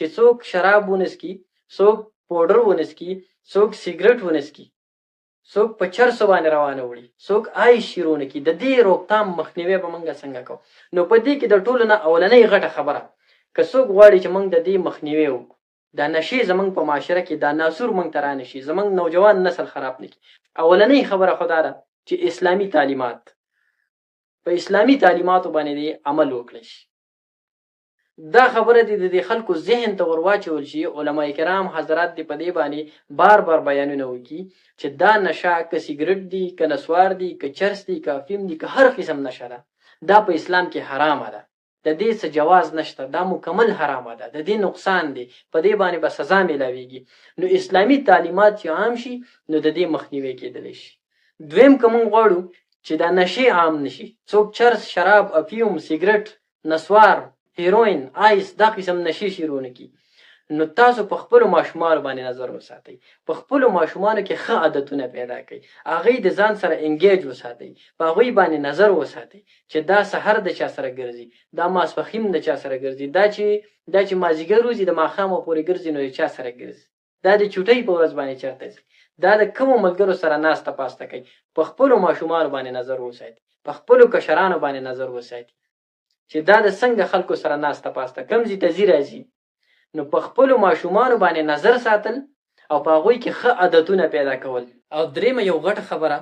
چې څوک شراب ونسکي، څوک پوډر ونسکي، څوک سیګریټ ونسکي، څوک په چرسو باندې روانه وړي، څوک آیس شیرونه کی، د دې روکتام مخنیوی به موږ څنګه کوو؟ نو په دې کې د ټولو نه اولنۍ غټه خبره که څوک غواړي چې موږ د دې مخنیوی وکړو، دا نشي زمونږ په معاشره کې دا ناسور موږ ته رانشي، زمونږ نوجوان نسل خراب نه کړي. اولنۍ خبره خو دا ده چې اسلامي تعلیمات، په اسلامي تعلیماتو باندې عمل وکړي شي. دا خبره د خلکو ذهن ته ورواچول شي، علما کرام حضرات دې په دې باندې بار بار بیانونه وکړي چې دا نشه که سیګریټ دی، که نسوار دی، که چرس دی، که افیم دی، که هر قسم نشه ده، دا په اسلام کې حرامه ده، د دې څه جواز نشته، دا مکمل حرامه ده، د دې نقصان دی، په دې باندې به سزا میلاویږي. نو اسلامي تعلیمات چې عام شي نو د دې مخنیوی کېدلی شي. دویم که موږ غواړو چې دا نشي عام نشي، څوک چرس، شراب، افیوم، سیګریټ، نسوار، هیروین، آیس، دا قسم نشي شیرونه کی، نو تاسو په خپل ماشومان باندې نظر وساتئ، په خپل ماشومان کې ښه عادتونه پیدا کړئ، هغه د ځان سره انګیج وساتئ، په هغه باندې نظر وساتئ چې دا سحر د چا سره ګرځي، دا ماسپخیم د چا سره ګرځي، دا چې مازیګر روزي د ماښام پورې ګرځي نو چا سره ګرځي، دا د چوټۍ په ورځ باندې چرته ځي، دا د کوم ملګرو سره ناسته پاسته کوي. په خپل ماشومان باندې نظر وساتئ، په خپل کشرانو باندې نظر وساتئ چې دا د څنګه خلکو سره ناسته پاسته کمزې ته ځي راځي. نو په خپل ماشومان باندې نظر ساتل او په هغوی کې ښه عادتونه پیدا کول. او دریمه یو غټه خبره،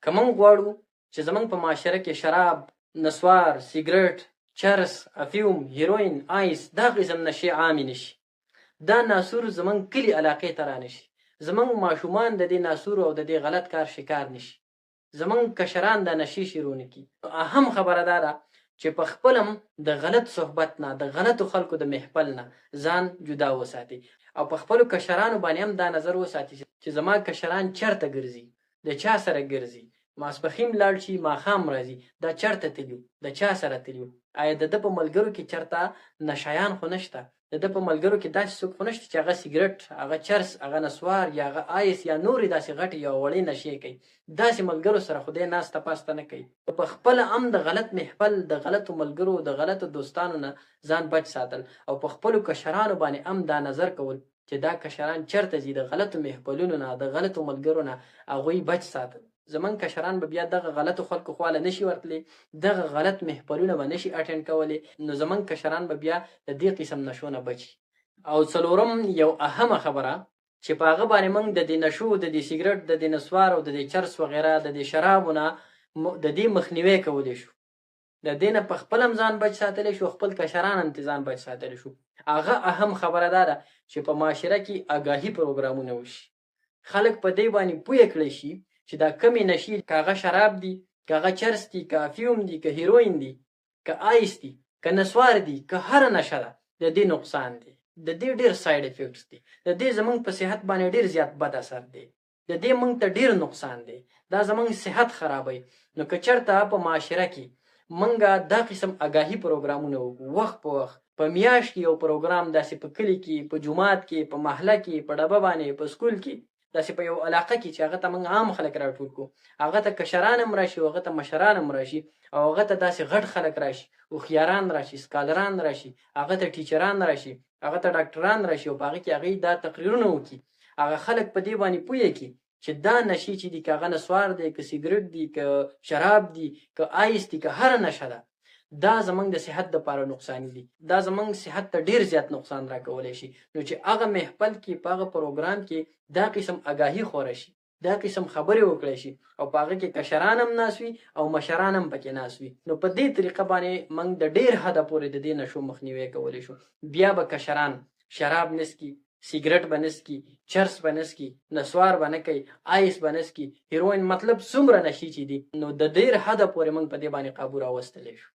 که موږ غواړو چې زموږ په معاشره کې شراب، نسوار، سیګریټ، چرس، افیوم، هیروین، آیس، دا قسم نشي عامې نشي، دا ناسور زموږ کلي علاقې ته رانشي، زموږ ماشومان د دې ناسور او د دې غلط کار شکار نشي، زموږ کشران دا نشي شیرونه کی. اهم خبره دا ده چې په خپلم د غلط صحبت نه، د غلطو خلکو د محفل نه ځان جدا وساتي، او په خپلو کشرانو باندې هم دا نظر وساتي چې زما کشران چرته ګرځي، د چا سره ګرځي، ماسپخیم لاړ شي ماښام راځي، دا چرته تلو، د چا سره تلو، آیا د ده په ملګرو کې چرته نشایان خو نشته، د ده په ملګرو کې داسې څوک خو نشته چې هغه سیګریټ، هغه چرس، هغه نسوار، یا هغه آیس، یا نورې داسې غټې یا وړې نشې کوي، داسې ملګرو سره خدای ناسته پاسته نه کوي. په خپله هم د غلط محفل، د غلطو ملګرو، د غلطو دوستانو نه ځان بچ ساتل، او په خپلو کشرانو باندې هم دا نظر کول چې دا کشران چرته ځي، د غلطو محفلونو نه، د غلطو ملګرو نه هغوی بچ ساتل. زمونږ کشران به بیا دغه غلطو خلکو خواله نشي ورتلی، دغه غلط محفلونه به نشي اټینډ کولی، نو زمونږ کشران به بیا د دې قسم نشو نه بچي. او څلورم یو اهمه خبره چې په هغه باندې موږ د دې نشو، د دې سیګریټ، د دې نسوار او د دې چرس وغیره د دې شرابو نه د دې مخنیوی کولی شو، د دې نه په خپل هم ځان بچ ساتلی شو، خپل کشران هم ځان بچ ساتلی شو. هغه اهم خبره دا ده چې په معاشره کې آګاهي پروګرامونه وشي، خلک په دې باندې پوه کړی شي چې دا کمی نشي، که هغه شراب دی، که هغه چرس دی، که افیوم دی، که هیروین دی، که آیس دی، که نسوار دی، که هر نشه ده، د دې نقصان دی، د دې ډېر ساید افیکټس دي، د دې زمونږ په صحت باندې ډېر زیات بد اثر دی، د دې مونږ ته ډېر نقصان دی، دا زمونږ صحت خرابوي. نو که چېرته په معاشره کې مونږه دا قسم آګاهي پروګرامونه وکړو، وخت په وخت، په میاشت کې یو پروګرام داسې په کلي کې، په جومات کې، په محله کې، په ډبه باندې، په سکول کې، داسې په یو علاقه کې چې هغه ته موږ عام خلک راټول کړو، هغه ته کشران هم راشي، هغه ته مشران هم راشي، او هغه ته داسې غټ خلک راشي، هوښیاران راشي، سکالران راشي، هغه ته ټیچران راشي، هغه ته ډاکټران راشي، او په هغه کې هغوی دا تقریرونه وکړي، هغه خلک په دې باندې پوه کړي چې دا نشي چې دي، که هغه نسوار دی، که سیګریټ دی، که شراب دی، که آیس دی، که هر نشه ده، دا زمونږ د صحت دپاره نقصاني دي، دا زمونږ صحت ته ډېر زیات نقصان راکولی شي. نو چې هغه محفل کې، په هغه پروګرام کې دا قسم آګاهي خوره شي، دا قسم خبرې وکړی شي، او په هغه کې کشران هم ناست وي او مشران هم پکې ناست وي، نو په دې طریقه باندې موږ د ډېر حده پورې د دې نشو مخنیوی کولی شو. بیا به کشران شراب نسکي، سیګریټ به نسکي، چرس به نسکي، نسوار به نه کوي، آیس به نسکي، هیروین، مطلب څومره نشي چې دي، نو د ډېر حده پورې موږ په دې باندې قابو راوستلی شو.